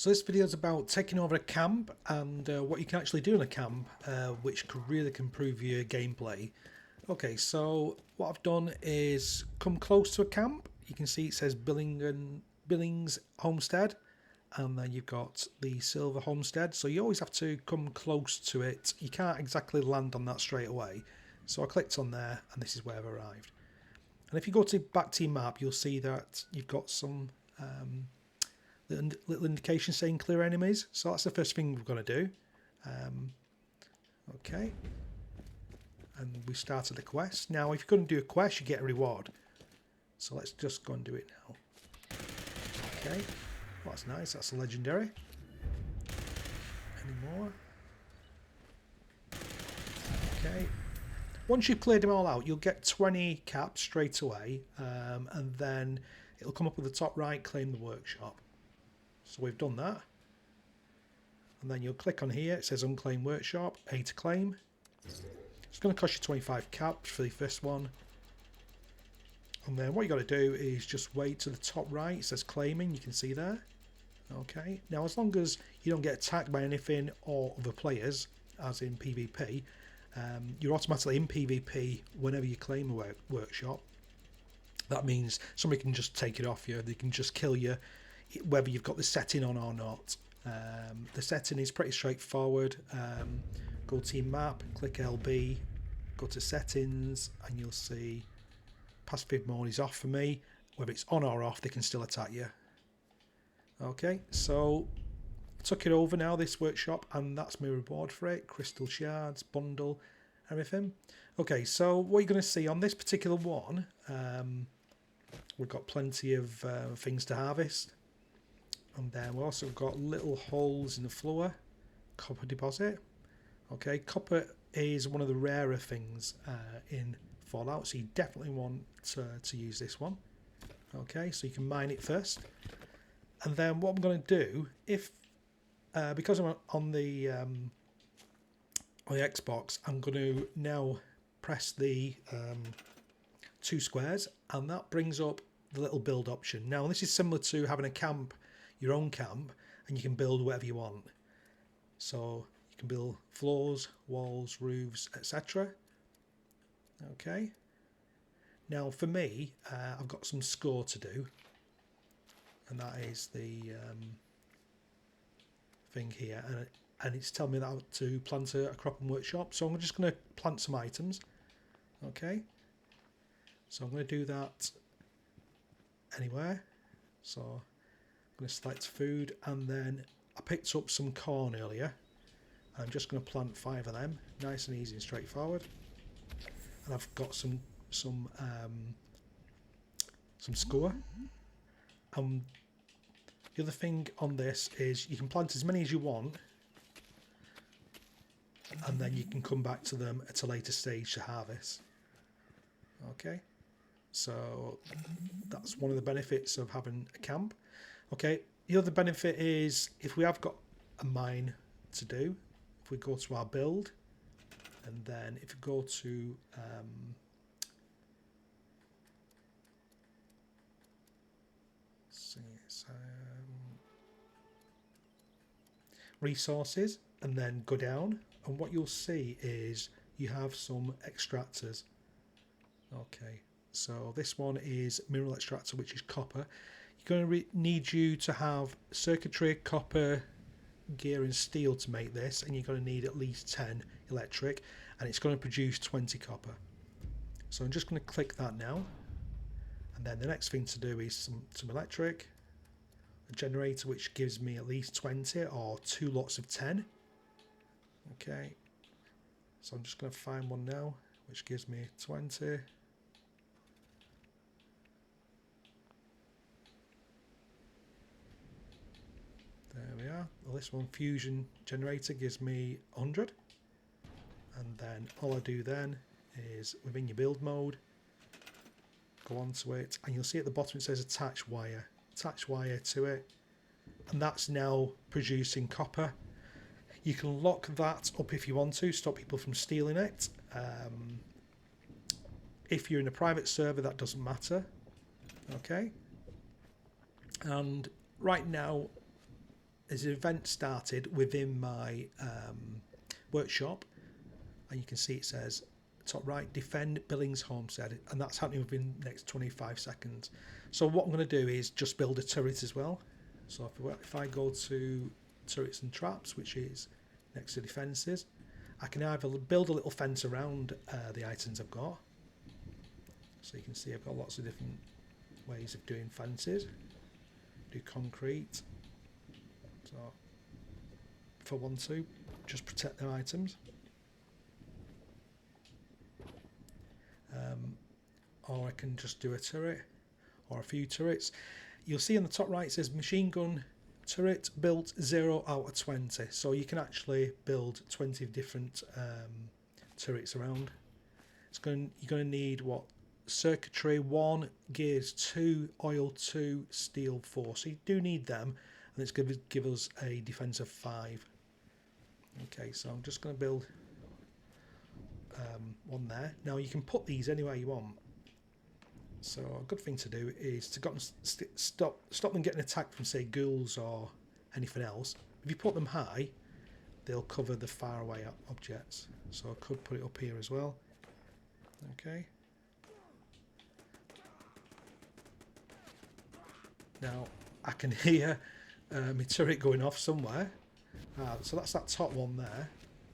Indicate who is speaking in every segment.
Speaker 1: So this video is about taking over a camp and what you can actually do in a camp, which could really improve your gameplay. Okay, so what I've done is come close to a camp. You can see it says Billings Homestead, and then you've got the Silver Homestead. So you always have to come close to it. You can't exactly land on that straight away. So I clicked on there, and this is where I've arrived. And if you go back to your map, you'll see that you've got some little indication saying clear enemies. So that's the first thing we're going to do. Okay. And we started the quest. Now, if you're going to do a quest, you get a reward. So let's just go and do it now. Okay. Well, that's nice. That's a legendary. Any more? Okay. Once you've cleared them all out, you'll get 20 caps straight away. And then it'll come up at the top right, claim the workshop. So we've done that. And then you'll click on here. It says unclaimed workshop, A to claim. It's going to cost you 25 caps for the first one. And then what you got to do is just wait to the top right. It says claiming. You can see there. Okay. Now, as long as you don't get attacked by anything or other players, as in PvP, you're automatically in PvP whenever you claim a workshop. That means somebody can just take it off you. They can just kill you, whether you've got the setting on or not. The setting is pretty straightforward. Go to your map, click LB, go to settings, and you'll see passive mode is off for me. Whether it's on or off, they can still attack you. Okay, so I took it over now, this workshop, and that's my reward for it. Crystal shards, bundle, everything. Okay, so what you're going to see on this particular one, we've got plenty of things to harvest. And then we've also got little holes in the floor. Copper deposit. Okay, copper is one of the rarer things in Fallout, so you definitely want to use this one. Okay, so you can mine it first. And then what I'm going to do, because I'm on the Xbox, I'm going to now press the 2 squares, and that brings up the little build option. Now, this is similar to having a camp, your own camp, and you can build whatever you want. So you can build floors, walls, roofs, etc. Okay. Now for me, I've got some score to do, and that is the thing here, and it's telling me that to plant a crop and workshop. So I'm just going to plant some items. Okay. So I'm going to do that anywhere. So I'm going to select food, and then I picked up some corn earlier. I'm just going to plant 5 of them, nice and easy and straightforward. And I've got some score. The other thing on this is you can plant as many as you want, and then you can come back to them at a later stage to harvest. Okay, so that's one of the benefits of having a camp. Okay, the other benefit is if we have got a mine to do, if we go to our build, and then if you go to resources, and then go down, and what you'll see is you have some extractors. Okay, so this one is mineral extractor, which is copper. You're going to need you to have circuitry, copper, gear and steel to make this, and you're going to need at least 10 electric, and it's going to produce 20 copper. So I'm just going to click that now, and then the next thing to do is some electric, a generator which gives me at least 20 or 2 lots of 10. Okay, so I'm just going to find one now which gives me 20. There we are. Well, this one, fusion generator, gives me 100. And then all I do then is within your build mode, go onto it, and you'll see at the bottom it says attach wire. Attach wire to it, and that's now producing copper. You can lock that up if you want to, stop people from stealing it. If you're in a private server, that doesn't matter. Okay. And right now, there's an event started within my workshop, and you can see it says top right, defend Billings Homestead, and that's happening within the next 25 seconds. So what I'm going to do is just build a turret as well. So if I go to turrets and traps, which is next to defences, I can either build a little fence around the items I've got. So you can see I've got lots of different ways of doing fences. Do concrete. So if I want to, just protect their items. Or I can just do a turret or a few turrets. You'll see on the top right it says machine gun turret built 0 out of 20. So you can actually build 20 different turrets around. You're going to need what? Circuitry 1, gears 2, oil 2, steel 4. So you do need them, and it's going to give us a defense of 5. Okay, so I'm just going to build one there. Now you can put these anywhere you want. So a good thing to do is to stop them getting attacked from, say, ghouls or anything else. If you put them high, they'll cover the far away objects. So I could put it up here as well. Okay. Now I can hear my turret going off somewhere. So that's that top one there.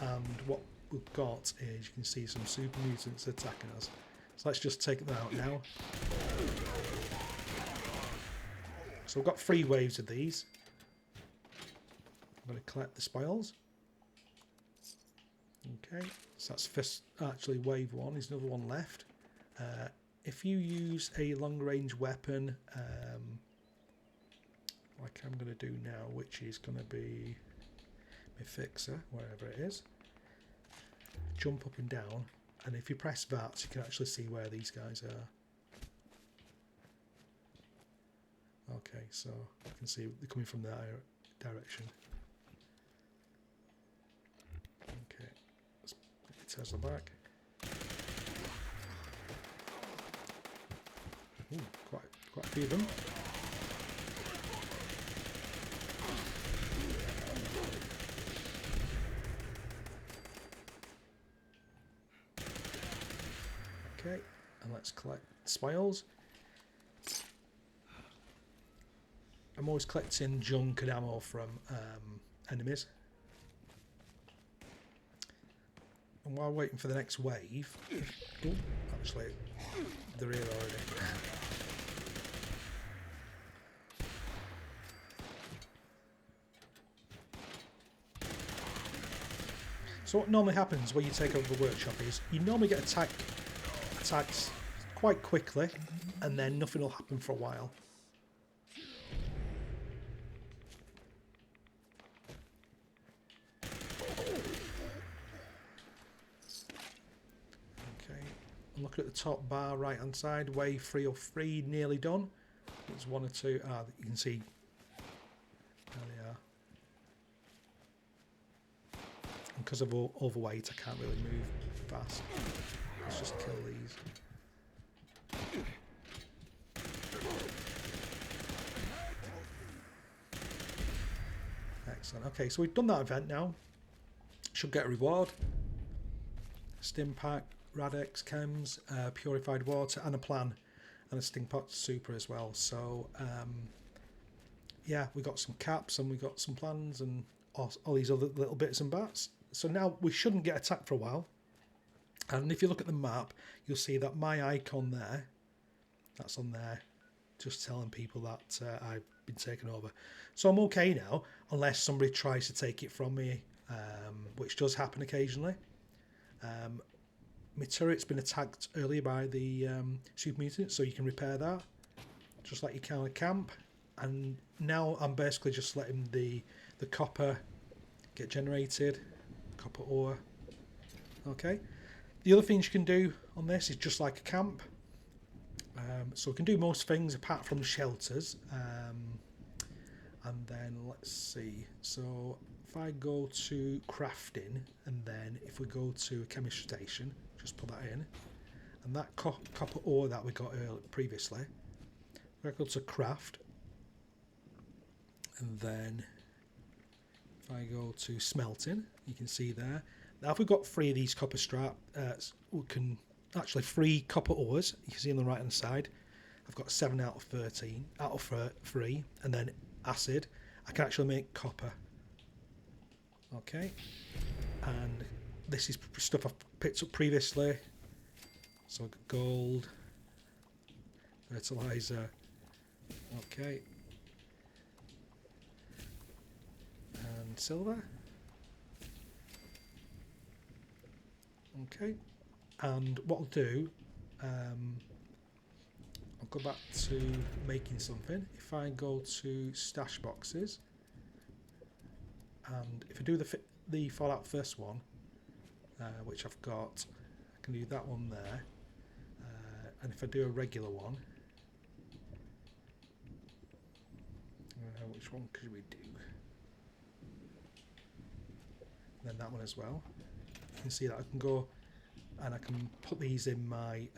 Speaker 1: And what we've got is, you can see some super mutants attacking us. So let's just take them out now. So we've got 3 waves of these. I'm going to collect the spoils. Okay, so that's first, actually wave 1. There's another one left. If you use a long range weapon, like I'm going to do now, which is going to be my fixer, wherever it is, jump up and down, and if you press that, you can actually see where these guys are. Okay, so you can see they're coming from that direction. Okay, let's put the Tesla back. Ooh, quite a few of them. Okay, and let's collect spoils. I'm always collecting junk and ammo from enemies. And while waiting for the next wave, oh, actually, they're here already. So what normally happens when you take over the workshop is you normally get attacks quite quickly, and then nothing will happen for a while. Okay, I'm looking at the top bar right hand side, wave 3 of 3 nearly done. There's 1 or 2, you can see there they are. And because of overweight, I can't really move fast. Let's just kill these. Excellent. Okay, so we've done that event now. Should get a reward. Stim pack, Radex, chems, purified water, and a plan, and a Stingpot super as well. So yeah, we got some caps and we got some plans and all these other little bits and bats. So now we shouldn't get attacked for a while. And if you look at the map, you'll see that my icon there, that's on there, just telling people that I've been taken over. So I'm okay now, unless somebody tries to take it from me, which does happen occasionally. My turret's been attacked earlier by the super mutant, so you can repair that, just like you can a camp. And now I'm basically just letting the copper get generated, copper ore. Okay. The other things you can do on this is just like a camp. So we can do most things apart from shelters. And then let's see. So if I go to crafting, and then if we go to a chemistry station, just put that in. And that copper ore that we got previously, we go to craft. And then I go to smelting, you can see there. Now if we've got 3 of these copper we can actually 3 copper ores. You can see on the right hand side. I've got 7 out of 13, out of 3, and then acid. I can actually make copper. Okay, and this is stuff I've picked up previously. So gold, fertilizer, okay, and silver. Okay, and what I'll do, I'll go back to making something. If I go to stash boxes, and if I do the Fallout first one, which I've got, I can do that one there. And if I do a regular one, which one could we do? And then that one as well. You can see that I can go and I can put these in my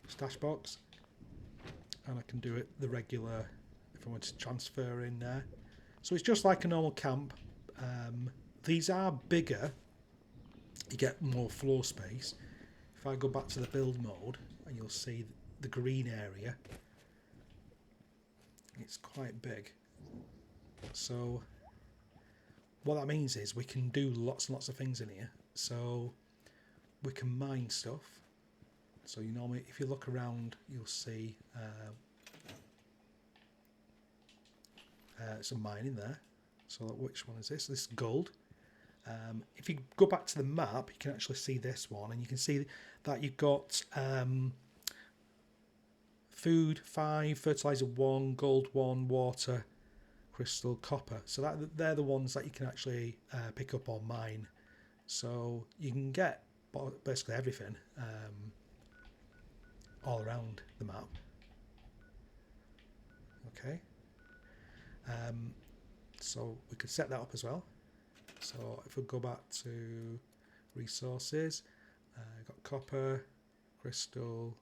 Speaker 1: stash box, and I can do it the regular if I want to transfer in there. So it's just like a normal camp. These are bigger, you get more floor space. If I go back to the build mode, and you'll see the green area, it's quite big. So what that means is we can do lots and lots of things in here. So we can mine stuff. So you normally, if you look around, you'll see some mining there. So which one is this? This is gold. If you go back to the map, you can actually see this one, and you can see that you've got food 5, fertilizer 1, gold 1, water, crystal, copper. So they're the ones that you can actually pick up or mine. So you can get basically everything all around the map. Okay. So we could set that up as well. So if we go back to resources, got copper, crystal,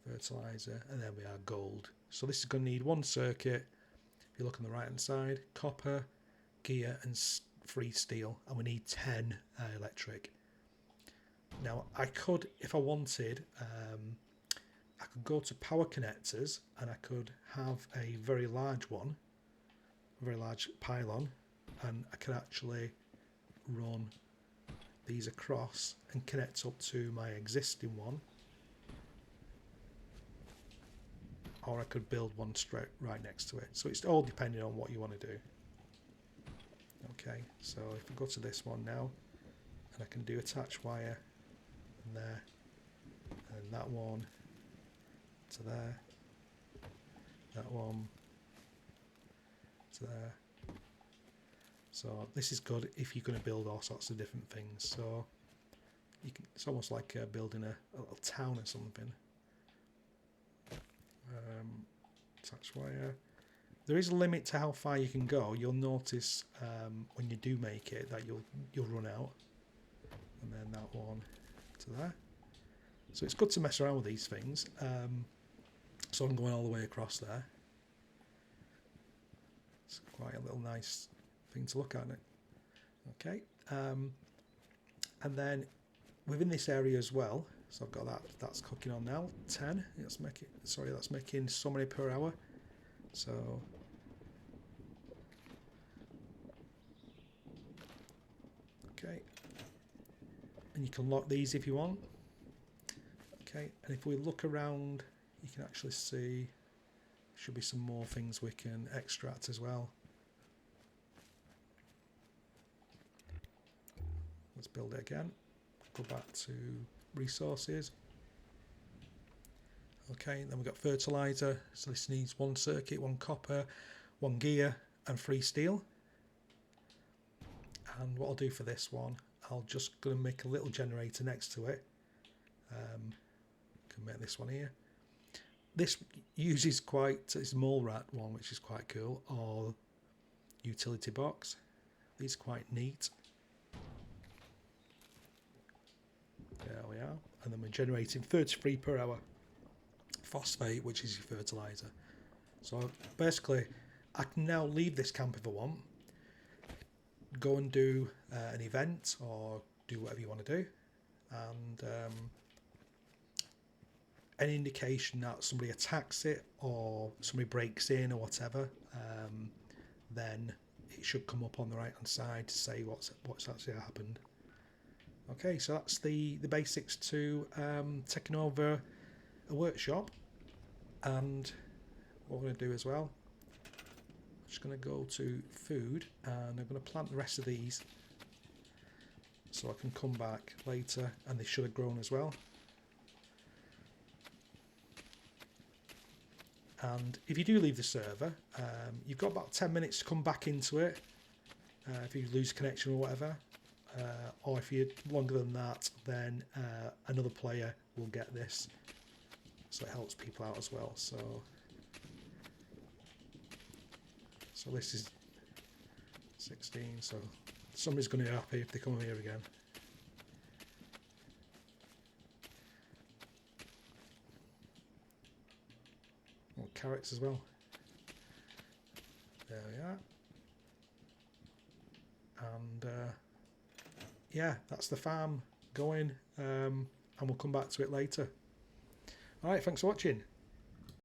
Speaker 1: fertilizer, and then we are gold. So this is going to need 1 circuit. If you look on the right hand side, copper, gear, and 3 steel, and we need 10 electric. Now I could, if I wanted, I could go to power connectors, and I could have a very large one, a very large pylon, and I could actually run these across and connect up to my existing one, or I could build one straight right next to it. So it's all depending on what you want to do. Okay, so if I go to this one now, and I can do attach wire, and there, and that one to there, that one to there. So this is good if you're going to build all sorts of different things. So you can, it's almost like building a little town or something. Attach wire. There is a limit to how far you can go. You'll notice when you do make it that you'll run out. And then that one to there. So it's good to mess around with these things. So I'm going all the way across there. It's quite a little nice thing to look at it. Okay, and then within this area as well, so I've got that's cooking on now, 10, that's making so many per hour. So okay, and you can lock these if you want. Okay, and if we look around, you can actually see should be some more things we can extract as well. Let's build it again. Go back to resources. Okay, then we've got fertilizer. So this needs 1 circuit, 1 copper, 1 gear, and 3 steel. And what I'll do for this one, I'll just gonna make a little generator next to it. Can make this one here. This uses it's mole rat one, which is quite cool, or utility box. These are quite neat. There we are, and then we're generating 33 per hour phosphate, which is your fertilizer. So basically I can now leave this camp if I want, go and do an event or do whatever you want to do, and any indication that somebody attacks it or somebody breaks in or whatever, then it should come up on the right hand side to say what's actually happened. Okay, so that's the basics to taking over a workshop. And what we're going to do as well, I'm just going to go to food, and I'm going to plant the rest of these so I can come back later, and they should have grown as well. And if you do leave the server, you've got about 10 minutes to come back into it if you lose connection or whatever, or if you're longer than that, then another player will get this, so it helps people out as well. So this is 16, so somebody's going to be happy if they come here again. Oh, carrots as well. There we are. And yeah, that's the farm going, and we'll come back to it later. Alright, thanks for watching.